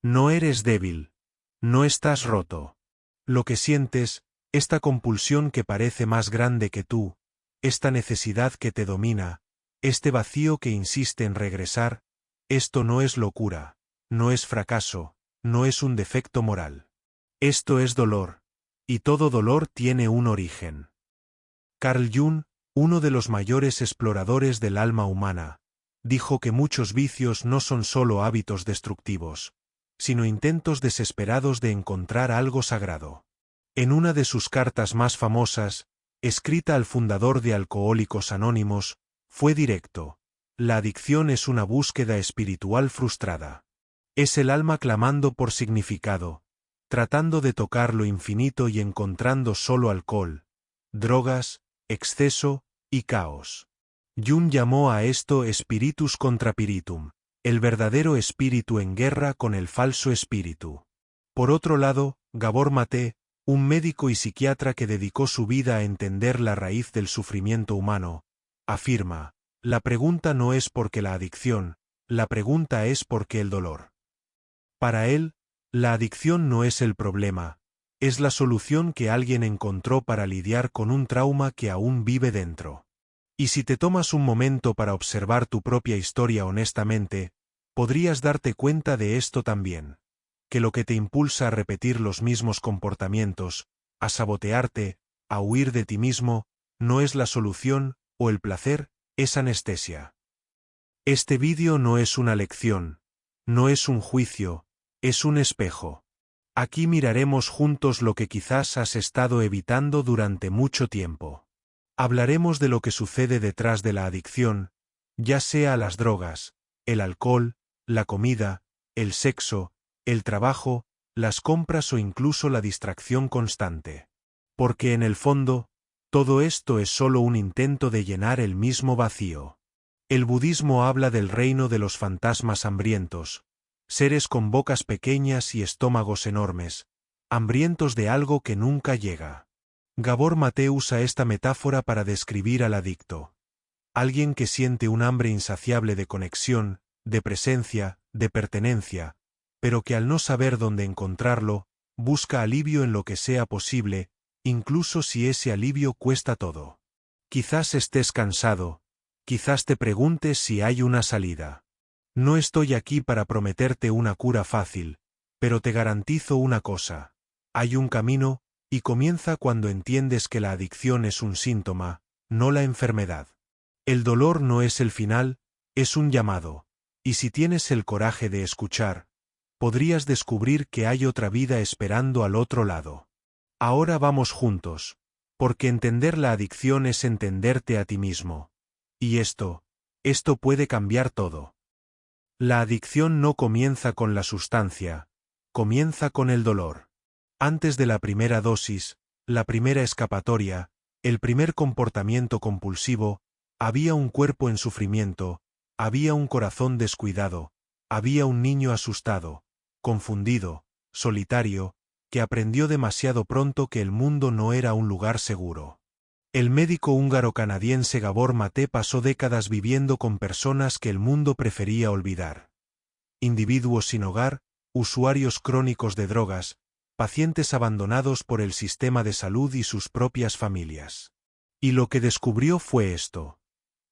No eres débil. No estás roto. Lo que sientes, esta compulsión que parece más grande que tú, esta necesidad que te domina, este vacío que insiste en regresar, esto no es locura, no es fracaso, no es un defecto moral. Esto es dolor, y todo dolor tiene un origen. Carl Jung, uno de los mayores exploradores del alma humana, dijo que muchos vicios no son solo hábitos destructivos, sino intentos desesperados de encontrar algo sagrado. En una de sus cartas más famosas, escrita al fundador de Alcohólicos Anónimos, fue directo: la adicción es una búsqueda espiritual frustrada. Es el alma clamando por significado, tratando de tocar lo infinito y encontrando solo alcohol, drogas, exceso y caos. Jung llamó a esto spiritus contra spiritum, el verdadero espíritu en guerra con el falso espíritu. Por otro lado, Gabor Maté, un médico y psiquiatra que dedicó su vida a entender la raíz del sufrimiento humano, afirma: la pregunta no es por qué la adicción, la pregunta es por qué el dolor. Para él, la adicción no es el problema, es la solución que alguien encontró para lidiar con un trauma que aún vive dentro. Y si te tomas un momento para observar tu propia historia honestamente, podrías darte cuenta de esto también: que lo que te impulsa a repetir los mismos comportamientos, a sabotearte, a huir de ti mismo, no es la solución, o el placer, es anestesia. Este vídeo no es una lección, no es un juicio, es un espejo. Aquí miraremos juntos lo que quizás has estado evitando durante mucho tiempo. Hablaremos de lo que sucede detrás de la adicción, ya sea a las drogas, el alcohol, la comida, el sexo, el trabajo, las compras o incluso la distracción constante. Porque en el fondo, todo esto es solo un intento de llenar el mismo vacío. El budismo habla del reino de los fantasmas hambrientos, seres con bocas pequeñas y estómagos enormes, hambrientos de algo que nunca llega. Gabor Maté usa esta metáfora para describir al adicto: alguien que siente un hambre insaciable de conexión, de presencia, de pertenencia, pero que al no saber dónde encontrarlo, busca alivio en lo que sea posible, incluso si ese alivio cuesta todo. Quizás estés cansado, quizás te preguntes si hay una salida. No estoy aquí para prometerte una cura fácil, pero te garantizo una cosa: hay un camino, y comienza cuando entiendes que la adicción es un síntoma, no la enfermedad. El dolor no es el final, es un llamado, y si tienes el coraje de escuchar, podrías descubrir que hay otra vida esperando al otro lado. Ahora vamos juntos, porque entender la adicción es entenderte a ti mismo. Y esto puede cambiar todo. La adicción no comienza con la sustancia, comienza con el dolor. Antes de la primera dosis, la primera escapatoria, el primer comportamiento compulsivo, había un cuerpo en sufrimiento, había un corazón descuidado, había un niño asustado, confundido, solitario, que aprendió demasiado pronto que el mundo no era un lugar seguro. El médico húngaro-canadiense Gabor Maté pasó décadas viviendo con personas que el mundo prefería olvidar. Individuos sin hogar, usuarios crónicos de drogas, pacientes abandonados por el sistema de salud y sus propias familias. Y lo que descubrió fue esto: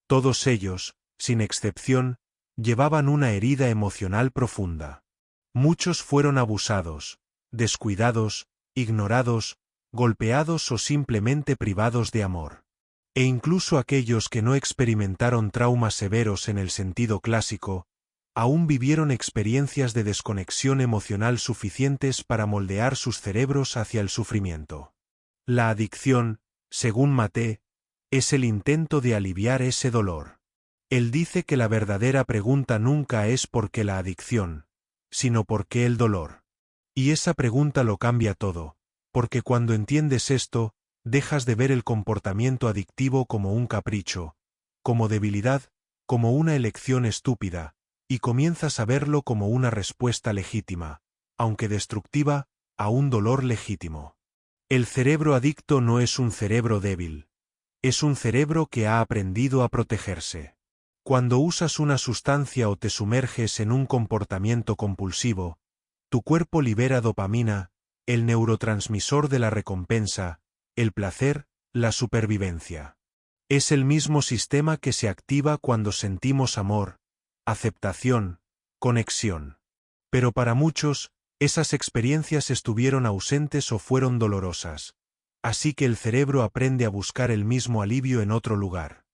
todos ellos, sin excepción, llevaban una herida emocional profunda. Muchos fueron abusados, descuidados, ignorados, golpeados o simplemente privados de amor. E incluso aquellos que no experimentaron traumas severos en el sentido clásico, aún vivieron experiencias de desconexión emocional suficientes para moldear sus cerebros hacia el sufrimiento. La adicción, según Maté, es el intento de aliviar ese dolor. Él dice que la verdadera pregunta nunca es por qué la adicción, sino por qué el dolor. Y esa pregunta lo cambia todo, porque cuando entiendes esto, dejas de ver el comportamiento adictivo como un capricho, como debilidad, como una elección estúpida, y comienzas a verlo como una respuesta legítima, aunque destructiva, a un dolor legítimo. El cerebro adicto no es un cerebro débil, es un cerebro que ha aprendido a protegerse. Cuando usas una sustancia o te sumerges en un comportamiento compulsivo, Tu cuerpo libera dopamina, el neurotransmisor de la recompensa, el placer, la supervivencia. Es el mismo sistema que se activa cuando sentimos amor, aceptación, conexión. Pero para muchos, esas experiencias estuvieron ausentes o fueron dolorosas. Así que el cerebro aprende a buscar el mismo alivio en otro lugar.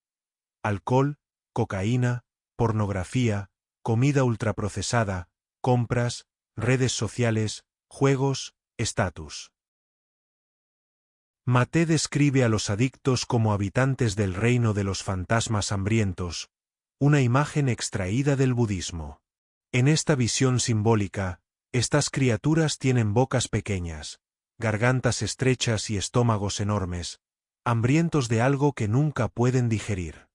Alcohol, cocaína, pornografía, comida ultraprocesada, compras, redes sociales, juegos, estatus. Mate describe a los adictos como habitantes del reino de los fantasmas hambrientos, una imagen extraída del budismo. En esta visión simbólica, estas criaturas tienen bocas pequeñas, gargantas estrechas y estómagos enormes, hambrientos de algo que nunca pueden digerir.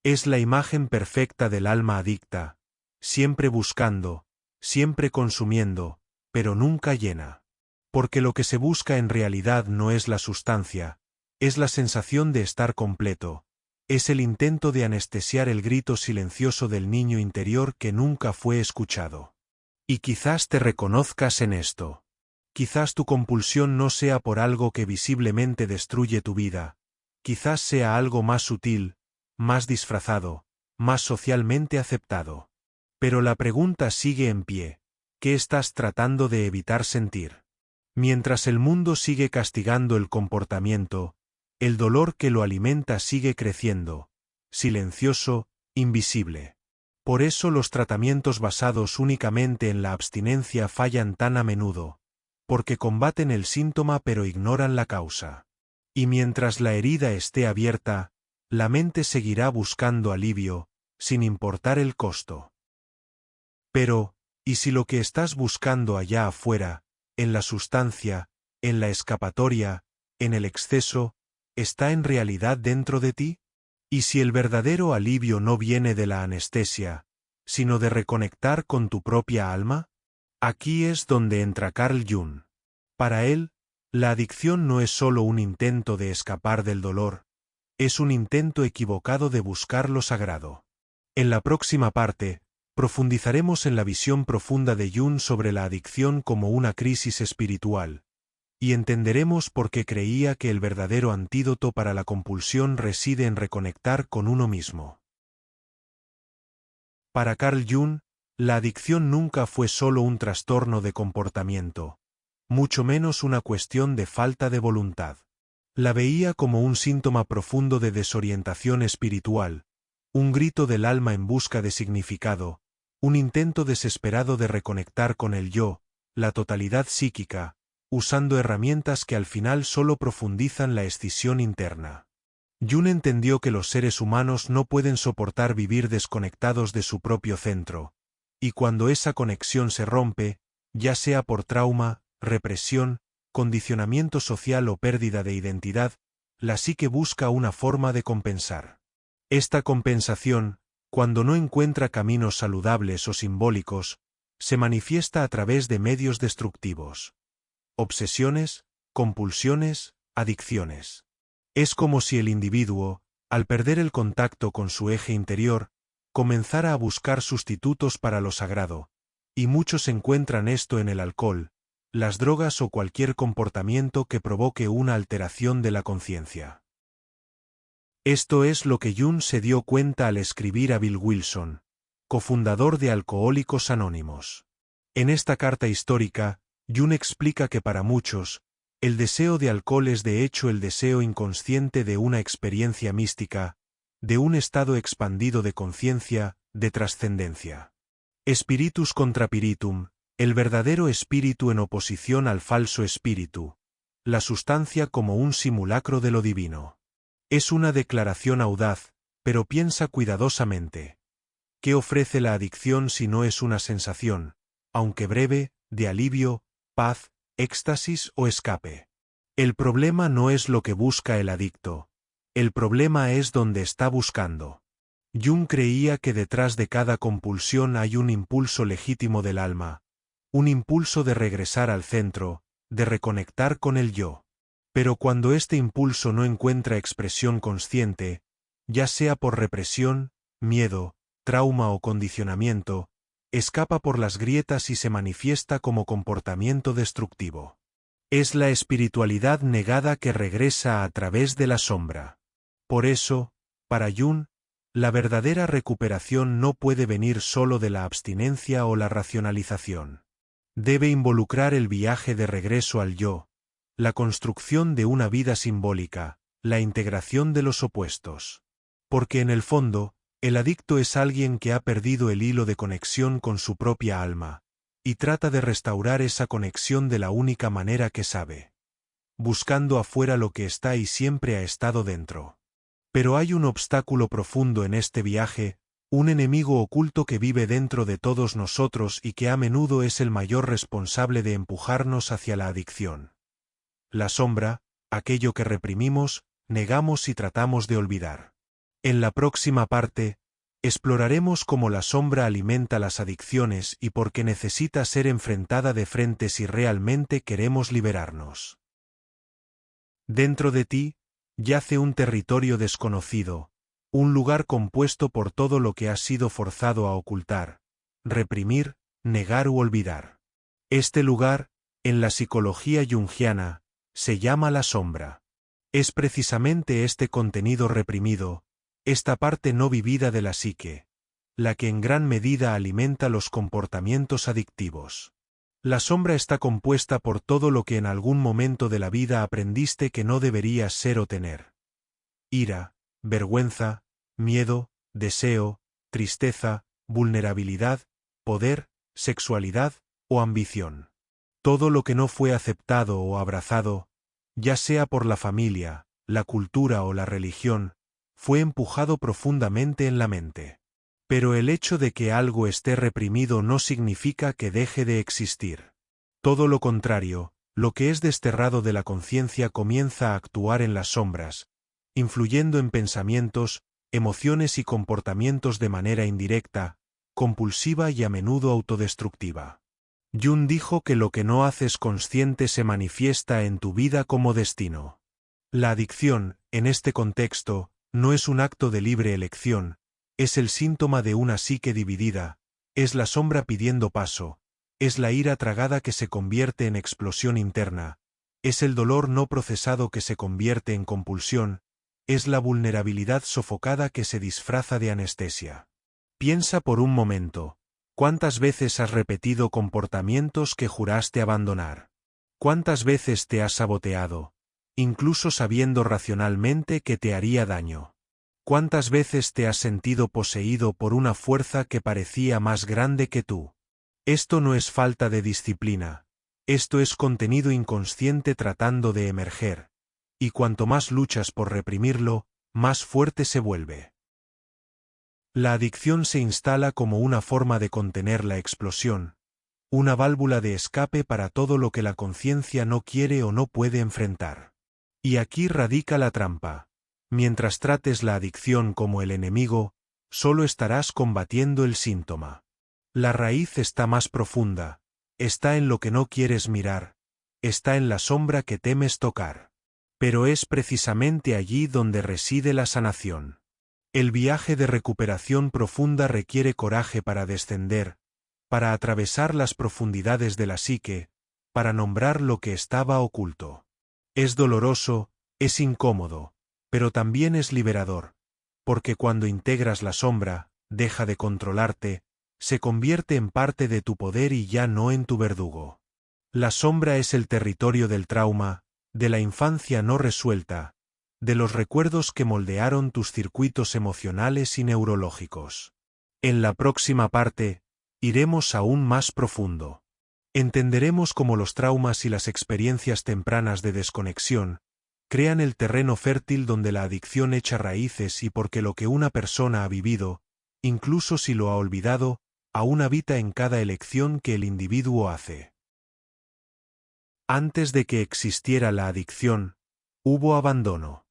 Es la imagen perfecta del alma adicta, siempre buscando, siempre consumiendo, pero nunca llena. Porque lo que se busca en realidad no es la sustancia, es la sensación de estar completo, es el intento de anestesiar el grito silencioso del niño interior que nunca fue escuchado. Y quizás te reconozcas en esto. Quizás tu compulsión no sea por algo que visiblemente destruye tu vida, quizás sea algo más sutil, más disfrazado, más socialmente aceptado. Pero la pregunta sigue en pie, ¿qué estás tratando de evitar sentir? Mientras el mundo sigue castigando el comportamiento, el dolor que lo alimenta sigue creciendo, silencioso, invisible. Por eso los tratamientos basados únicamente en la abstinencia fallan tan a menudo, porque combaten el síntoma pero ignoran la causa. Y mientras la herida esté abierta, la mente seguirá buscando alivio, sin importar el costo. Pero, ¿y si lo que estás buscando allá afuera, en la sustancia, en la escapatoria, en el exceso, está en realidad dentro de ti? ¿Y si el verdadero alivio no viene de la anestesia, sino de reconectar con tu propia alma? Aquí es donde entra Carl Jung. Para él, la adicción no es solo un intento de escapar del dolor, es un intento equivocado de buscar lo sagrado. En la próxima parte, profundizaremos en la visión profunda de Jung sobre la adicción como una crisis espiritual, y entenderemos por qué creía que el verdadero antídoto para la compulsión reside en reconectar con uno mismo. Para Carl Jung, la adicción nunca fue solo un trastorno de comportamiento, mucho menos una cuestión de falta de voluntad. La veía como un síntoma profundo de desorientación espiritual, un grito del alma en busca de significado, un intento desesperado de reconectar con el yo, la totalidad psíquica, usando herramientas que al final solo profundizan la escisión interna. Jung entendió que los seres humanos no pueden soportar vivir desconectados de su propio centro, y cuando esa conexión se rompe, ya sea por trauma, represión, condicionamiento social o pérdida de identidad, la psique busca una forma de compensar. Esta compensación, cuando no encuentra caminos saludables o simbólicos, se manifiesta a través de medios destructivos. Obsesiones, compulsiones, adicciones. Es como si el individuo, al perder el contacto con su eje interior, comenzara a buscar sustitutos para lo sagrado, y muchos encuentran esto en el alcohol, las drogas o cualquier comportamiento que provoque una alteración de la conciencia. Esto es lo que Jung se dio cuenta al escribir a Bill Wilson, cofundador de Alcohólicos Anónimos. En esta carta histórica, Jung explica que para muchos, el deseo de alcohol es de hecho el deseo inconsciente de una experiencia mística, de un estado expandido de conciencia, de trascendencia. Spiritus contra piritum, el verdadero espíritu en oposición al falso espíritu, la sustancia como un simulacro de lo divino. Es una declaración audaz, pero piensa cuidadosamente. ¿Qué ofrece la adicción si no es una sensación, aunque breve, de alivio, paz, éxtasis o escape? El problema no es lo que busca el adicto, el problema es dónde está buscando. Jung creía que detrás de cada compulsión hay un impulso legítimo del alma, un impulso de regresar al centro, de reconectar con el yo. Pero cuando este impulso no encuentra expresión consciente, ya sea por represión, miedo, trauma o condicionamiento, escapa por las grietas y se manifiesta como comportamiento destructivo. Es la espiritualidad negada que regresa a través de la sombra. Por eso, para Jung, la verdadera recuperación no puede venir solo de la abstinencia o la racionalización. Debe involucrar el viaje de regreso al yo, la construcción de una vida simbólica, la integración de los opuestos. Porque en el fondo, el adicto es alguien que ha perdido el hilo de conexión con su propia alma, y trata de restaurar esa conexión de la única manera que sabe. Buscando afuera lo que está y siempre ha estado dentro. Pero hay un obstáculo profundo en este viaje, un enemigo oculto que vive dentro de todos nosotros y que a menudo es el mayor responsable de empujarnos hacia la adicción. La sombra, aquello que reprimimos, negamos y tratamos de olvidar. En la próxima parte, exploraremos cómo la sombra alimenta las adicciones y por qué necesita ser enfrentada de frente si realmente queremos liberarnos. Dentro de ti, yace un territorio desconocido, un lugar compuesto por todo lo que has sido forzado a ocultar, reprimir, negar u olvidar. Este lugar, en la psicología junguiana, se llama la sombra. Es precisamente este contenido reprimido, esta parte no vivida de la psique, la que en gran medida alimenta los comportamientos adictivos. La sombra está compuesta por todo lo que en algún momento de la vida aprendiste que no deberías ser o tener. Ira, vergüenza, miedo, deseo, tristeza, vulnerabilidad, poder, sexualidad o ambición. Todo lo que no fue aceptado o abrazado, ya sea por la familia, la cultura o la religión, fue empujado profundamente en la mente. Pero el hecho de que algo esté reprimido no significa que deje de existir. Todo lo contrario, lo que es desterrado de la conciencia comienza a actuar en las sombras, influyendo en pensamientos, emociones y comportamientos de manera indirecta, compulsiva y a menudo autodestructiva. Jung dijo que lo que no haces consciente se manifiesta en tu vida como destino. La adicción, en este contexto, no es un acto de libre elección, es el síntoma de una psique dividida, es la sombra pidiendo paso, es la ira tragada que se convierte en explosión interna, es el dolor no procesado que se convierte en compulsión, es la vulnerabilidad sofocada que se disfraza de anestesia. Piensa por un momento, ¿cuántas veces has repetido comportamientos que juraste abandonar? ¿Cuántas veces te has saboteado, incluso sabiendo racionalmente que te haría daño? ¿Cuántas veces te has sentido poseído por una fuerza que parecía más grande que tú? Esto no es falta de disciplina, esto es contenido inconsciente tratando de emerger, y cuanto más luchas por reprimirlo, más fuerte se vuelve. La adicción se instala como una forma de contener la explosión, una válvula de escape para todo lo que la conciencia no quiere o no puede enfrentar. Y aquí radica la trampa. Mientras trates la adicción como el enemigo, solo estarás combatiendo el síntoma. La raíz está más profunda, está en lo que no quieres mirar, está en la sombra que temes tocar. Pero es precisamente allí donde reside la sanación. El viaje de recuperación profunda requiere coraje para descender, para atravesar las profundidades de la psique, para nombrar lo que estaba oculto. Es doloroso, es incómodo, pero también es liberador, porque cuando integras la sombra, deja de controlarte, se convierte en parte de tu poder y ya no en tu verdugo. La sombra es el territorio del trauma, de la infancia no resuelta, de los recuerdos que moldearon tus circuitos emocionales y neurológicos. En la próxima parte, iremos aún más profundo. Entenderemos cómo los traumas y las experiencias tempranas de desconexión crean el terreno fértil donde la adicción echa raíces y porque lo que una persona ha vivido, incluso si lo ha olvidado, aún habita en cada elección que el individuo hace. Antes de que existiera la adicción, hubo abandono.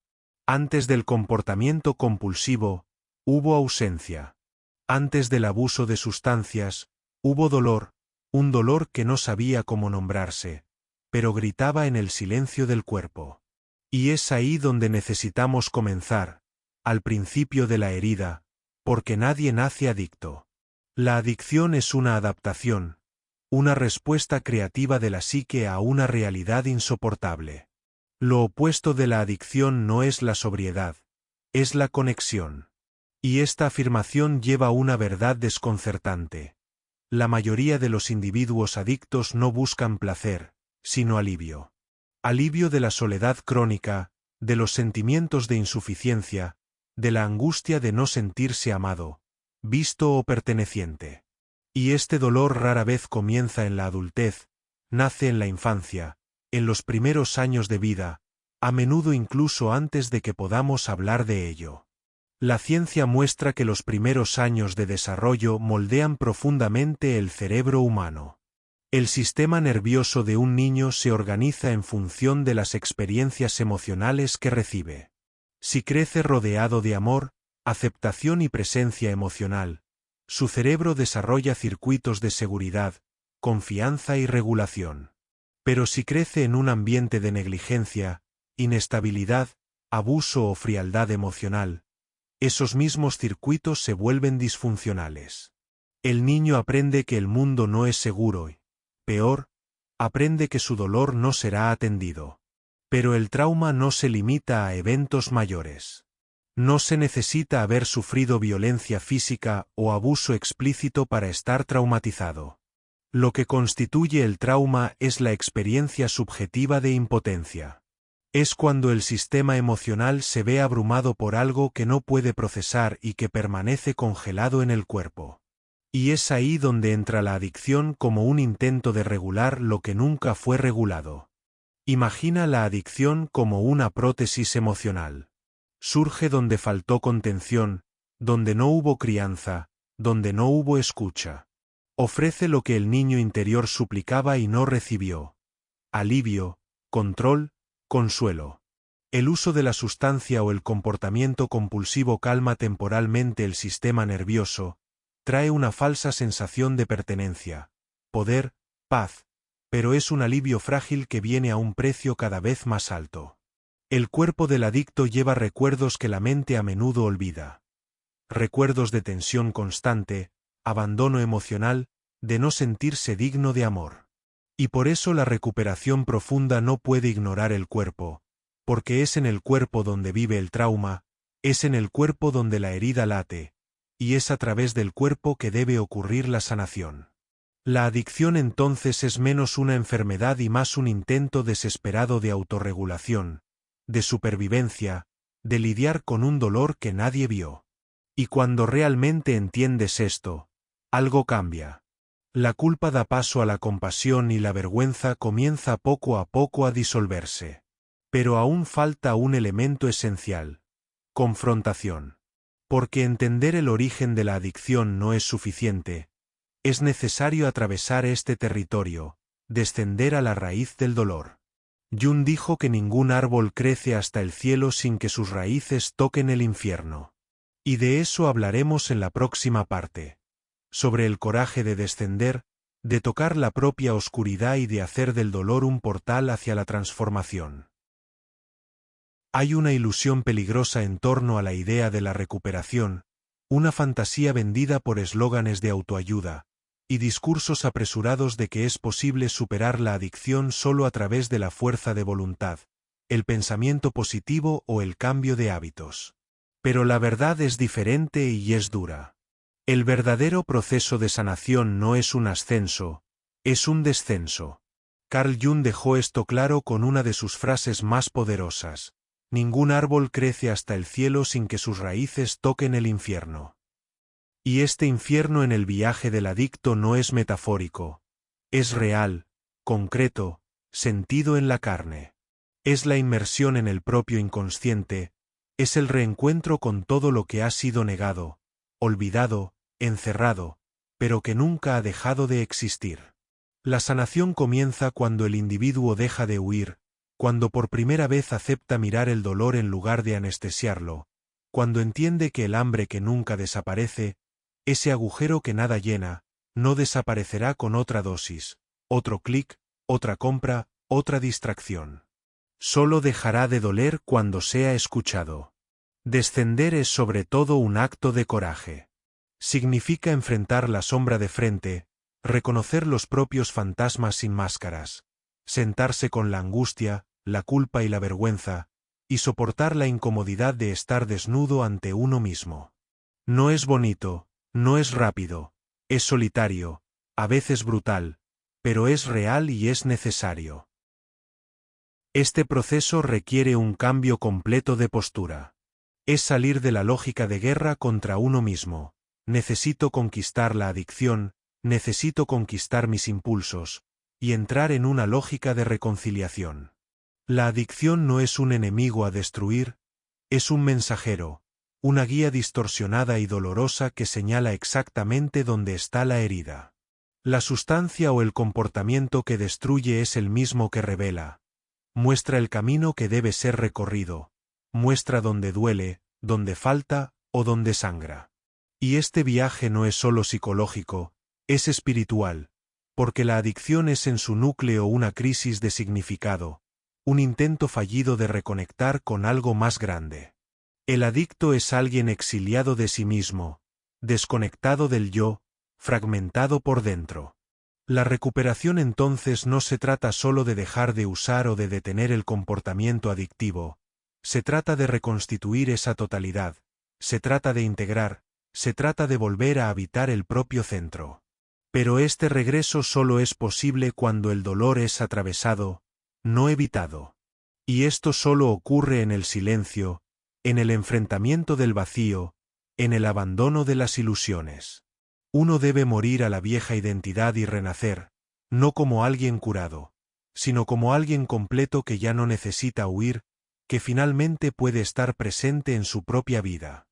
Antes del comportamiento compulsivo, hubo ausencia. Antes del abuso de sustancias, hubo dolor, un dolor que no sabía cómo nombrarse, pero gritaba en el silencio del cuerpo. Y es ahí donde necesitamos comenzar, al principio de la herida, porque nadie nace adicto. La adicción es una adaptación, una respuesta creativa de la psique a una realidad insoportable. Lo opuesto de la adicción no es la sobriedad, es la conexión. Y esta afirmación lleva una verdad desconcertante. La mayoría de los individuos adictos no buscan placer, sino alivio. Alivio de la soledad crónica, de los sentimientos de insuficiencia, de la angustia de no sentirse amado, visto o perteneciente. Y este dolor rara vez comienza en la adultez, nace en la infancia, en los primeros años de vida, a menudo incluso antes de que podamos hablar de ello. La ciencia muestra que los primeros años de desarrollo moldean profundamente el cerebro humano. El sistema nervioso de un niño se organiza en función de las experiencias emocionales que recibe. Si crece rodeado de amor, aceptación y presencia emocional, su cerebro desarrolla circuitos de seguridad, confianza y regulación. Pero si crece en un ambiente de negligencia, inestabilidad, abuso o frialdad emocional, esos mismos circuitos se vuelven disfuncionales. El niño aprende que el mundo no es seguro y, peor, aprende que su dolor no será atendido. Pero el trauma no se limita a eventos mayores. No se necesita haber sufrido violencia física o abuso explícito para estar traumatizado. Lo que constituye el trauma es la experiencia subjetiva de impotencia. Es cuando el sistema emocional se ve abrumado por algo que no puede procesar y que permanece congelado en el cuerpo. Y es ahí donde entra la adicción como un intento de regular lo que nunca fue regulado. Imagina la adicción como una prótesis emocional. Surge donde faltó contención, donde no hubo crianza, donde no hubo escucha. Ofrece lo que el niño interior suplicaba y no recibió: alivio, control, consuelo. El uso de la sustancia o el comportamiento compulsivo calma temporalmente el sistema nervioso, trae una falsa sensación de pertenencia, poder, paz, pero es un alivio frágil que viene a un precio cada vez más alto. El cuerpo del adicto lleva recuerdos que la mente a menudo olvida. Recuerdos de tensión constante, abandono emocional, de no sentirse digno de amor. Y por eso la recuperación profunda no puede ignorar el cuerpo, porque es en el cuerpo donde vive el trauma, es en el cuerpo donde la herida late, y es a través del cuerpo que debe ocurrir la sanación. La adicción entonces es menos una enfermedad y más un intento desesperado de autorregulación, de supervivencia, de lidiar con un dolor que nadie vio. Y cuando realmente entiendes esto, algo cambia. La culpa da paso a la compasión y la vergüenza comienza poco a poco a disolverse. Pero aún falta un elemento esencial: confrontación. Porque entender el origen de la adicción no es suficiente. Es necesario atravesar este territorio, descender a la raíz del dolor. Jung dijo que ningún árbol crece hasta el cielo sin que sus raíces toquen el infierno. Y de eso hablaremos en la próxima parte. Sobre el coraje de descender, de tocar la propia oscuridad y de hacer del dolor un portal hacia la transformación. Hay una ilusión peligrosa en torno a la idea de la recuperación, una fantasía vendida por eslóganes de autoayuda, y discursos apresurados de que es posible superar la adicción solo a través de la fuerza de voluntad, el pensamiento positivo o el cambio de hábitos. Pero la verdad es diferente y es dura. El verdadero proceso de sanación no es un ascenso, es un descenso. Carl Jung dejó esto claro con una de sus frases más poderosas: ningún árbol crece hasta el cielo sin que sus raíces toquen el infierno. Y este infierno en el viaje del adicto no es metafórico, es real, concreto, sentido en la carne. Es la inmersión en el propio inconsciente, es el reencuentro con todo lo que ha sido negado, olvidado, encerrado, pero que nunca ha dejado de existir. La sanación comienza cuando el individuo deja de huir, cuando por primera vez acepta mirar el dolor en lugar de anestesiarlo, cuando entiende que el hambre que nunca desaparece, ese agujero que nada llena, no desaparecerá con otra dosis, otro clic, otra compra, otra distracción. Solo dejará de doler cuando sea escuchado. Descender es sobre todo un acto de coraje. Significa enfrentar la sombra de frente, reconocer los propios fantasmas sin máscaras, sentarse con la angustia, la culpa y la vergüenza, y soportar la incomodidad de estar desnudo ante uno mismo. No es bonito, no es rápido, es solitario, a veces brutal, pero es real y es necesario. Este proceso requiere un cambio completo de postura. Es salir de la lógica de guerra contra uno mismo. Necesito conquistar la adicción, necesito conquistar mis impulsos, y entrar en una lógica de reconciliación. La adicción no es un enemigo a destruir, es un mensajero, una guía distorsionada y dolorosa que señala exactamente dónde está la herida. La sustancia o el comportamiento que destruye es el mismo que revela. Muestra el camino que debe ser recorrido, muestra dónde duele, dónde falta o dónde sangra. Y este viaje no es solo psicológico, es espiritual, porque la adicción es en su núcleo una crisis de significado, un intento fallido de reconectar con algo más grande. El adicto es alguien exiliado de sí mismo, desconectado del yo, fragmentado por dentro. La recuperación entonces no se trata solo de dejar de usar o de detener el comportamiento adictivo, se trata de reconstituir esa totalidad, se trata de integrar, se trata de volver a habitar el propio centro. Pero este regreso solo es posible cuando el dolor es atravesado, no evitado. Y esto solo ocurre en el silencio, en el enfrentamiento del vacío, en el abandono de las ilusiones. Uno debe morir a la vieja identidad y renacer, no como alguien curado, sino como alguien completo que ya no necesita huir, que finalmente puede estar presente en su propia vida.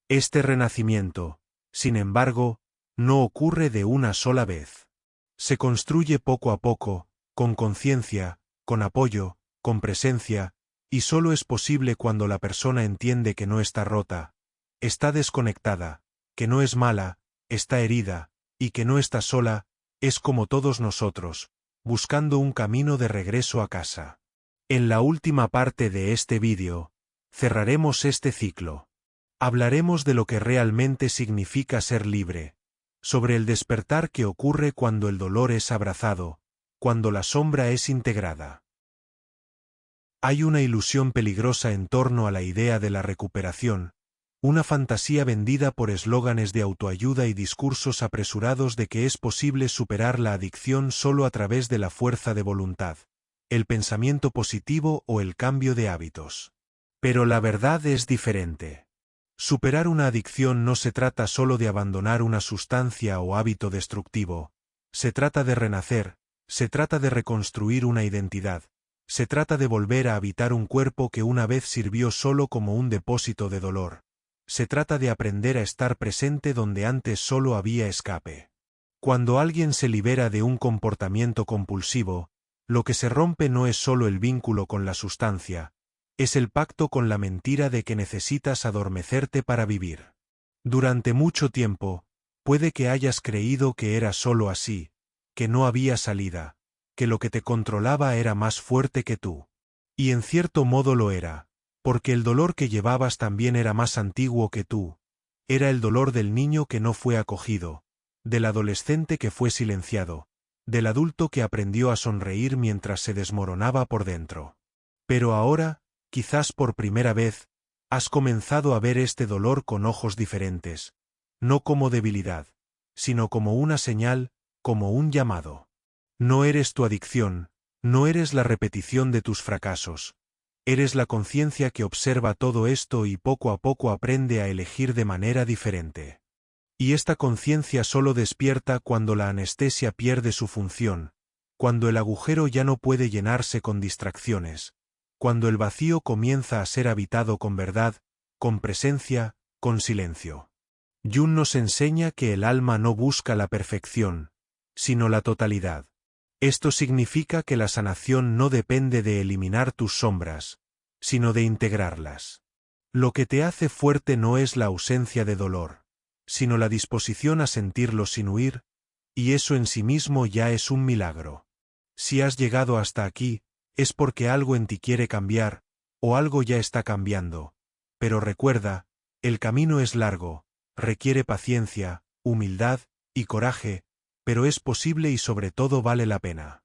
Este renacimiento, sin embargo, no ocurre de una sola vez. Se construye poco a poco, con conciencia, con apoyo, con presencia, y solo es posible cuando la persona entiende que no está rota, está desconectada, que no es mala, está herida, y que no está sola, es como todos nosotros, buscando un camino de regreso a casa. En la última parte de este vídeo, cerraremos este ciclo. Hablaremos de lo que realmente significa ser libre, sobre el despertar que ocurre cuando el dolor es abrazado, cuando la sombra es integrada. Hay una ilusión peligrosa en torno a la idea de la recuperación, una fantasía vendida por eslóganes de autoayuda y discursos apresurados de que es posible superar la adicción solo a través de la fuerza de voluntad, el pensamiento positivo o el cambio de hábitos. Pero la verdad es diferente. Superar una adicción no se trata solo de abandonar una sustancia o hábito destructivo, se trata de renacer, se trata de reconstruir una identidad, se trata de volver a habitar un cuerpo que una vez sirvió solo como un depósito de dolor, se trata de aprender a estar presente donde antes solo había escape. Cuando alguien se libera de un comportamiento compulsivo, lo que se rompe no es solo el vínculo con la sustancia, es el pacto con la mentira de que necesitas adormecerte para vivir. Durante mucho tiempo, puede que hayas creído que era solo así, que no había salida, que lo que te controlaba era más fuerte que tú. Y en cierto modo lo era, porque el dolor que llevabas también era más antiguo que tú, era el dolor del niño que no fue acogido, del adolescente que fue silenciado, del adulto que aprendió a sonreír mientras se desmoronaba por dentro. Pero ahora, quizás por primera vez, has comenzado a ver este dolor con ojos diferentes, no como debilidad, sino como una señal, como un llamado. No eres tu adicción, no eres la repetición de tus fracasos, eres la conciencia que observa todo esto y poco a poco aprende a elegir de manera diferente. Y esta conciencia solo despierta cuando la anestesia pierde su función, cuando el agujero ya no puede llenarse con distracciones, cuando el vacío comienza a ser habitado con verdad, con presencia, con silencio. Jung nos enseña que el alma no busca la perfección, sino la totalidad. Esto significa que la sanación no depende de eliminar tus sombras, sino de integrarlas. Lo que te hace fuerte no es la ausencia de dolor, sino la disposición a sentirlo sin huir, y eso en sí mismo ya es un milagro. Si has llegado hasta aquí, es porque algo en ti quiere cambiar, o algo ya está cambiando. Pero recuerda, el camino es largo, requiere paciencia, humildad y coraje, pero es posible y sobre todo vale la pena.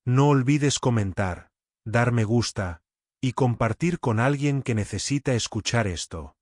No olvides comentar, dar me gusta y compartir con alguien que necesita escuchar esto.